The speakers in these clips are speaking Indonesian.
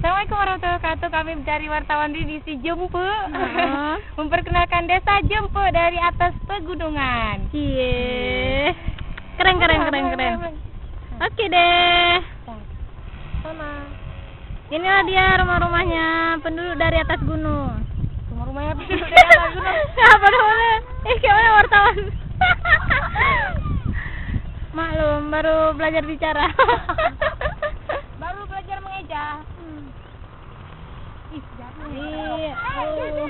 Assalamualaikum warahmatullahi wabarakatuh. Kami mencari wartawan divisi Jempe. Memperkenalkan desa Jempe dari atas pegunungan. Cie. Keren. Oke deh. Sama. Inilah dia rumah-rumahnya penduduk dari atas gunung. Rumah-rumahnya penduduk dari atas gunung. Apa namanya? Gimana wartawan? Maklum, baru belajar bicara. Baru belajar mengeja. Ih, jatuh. Iya.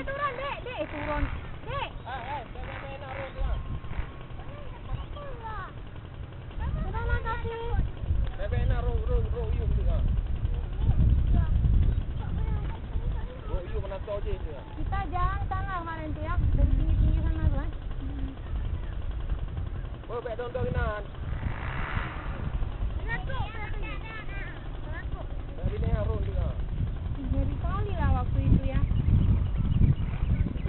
Turun, Dek, turun. Dek. Kita jalan sana kemarin tuh ya, dari tinggi-tinggi sana tuh. Ngeri kali lah waktu itu ya.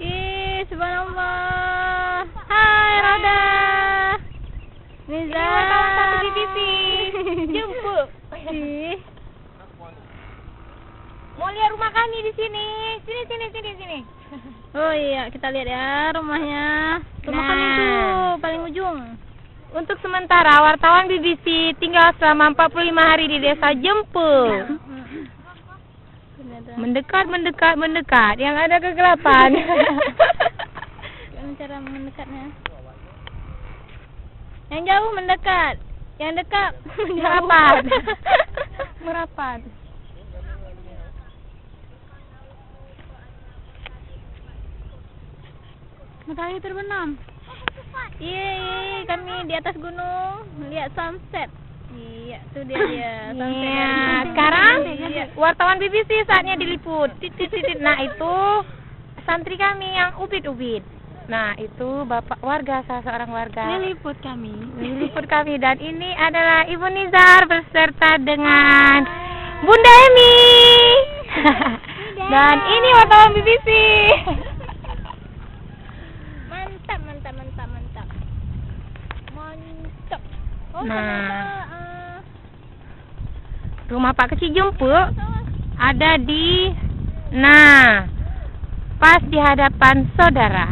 Ih, subhanallah. Hai Roda. Niza. Wartawan satu divisi Jempe. Ih. Mau lihat rumah kami di sini. Sini. Oh iya, kita lihat ya rumahnya. Rumah kami tuh paling ujung. Untuk sementara wartawan BBC tinggal selama 45 hari di desa Jempe. Mendekat, yang ada kegelapan. Cara mendekatnya. Yang jauh mendekat, yang dekat Merapat. Matahari terbenam. Iya, kami di atas gunung lihat sunset. Iya, tuh dia sunset. Iya, sekarang wartawan BBC saatnya diliput. Titit. Nah, itu santri kami yang ubid-ubid. Nah, itu bapak warga, salah seorang warga. Diliput kami. Dan ini adalah Ibu Nizar beserta dengan Bunda Emi. Dan ini wartawan BBC. Mantap. Oh, Nah, rumah Pak Kecil Jempe ada di, pas di hadapan saudara.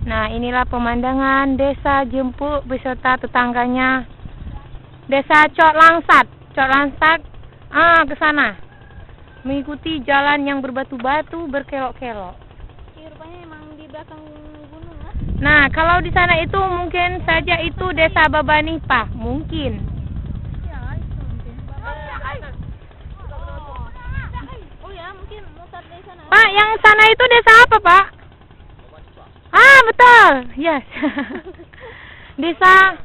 Nah, inilah pemandangan desa Jempe beserta tetangganya, desa Cok Langsat, ke sana. Mengikuti jalan yang berbatu-batu berkelok-kelok. Rupanya emang di belakang gunung lah. Nah, kalau di sana itu mungkin saja itu desa Babanipah, mungkin. Ya, itu mungkin. Oh ya, mungkin mutar dari sana. Pak, yang sana itu desa apa, Pak? Ah, betul. Yes. Desa,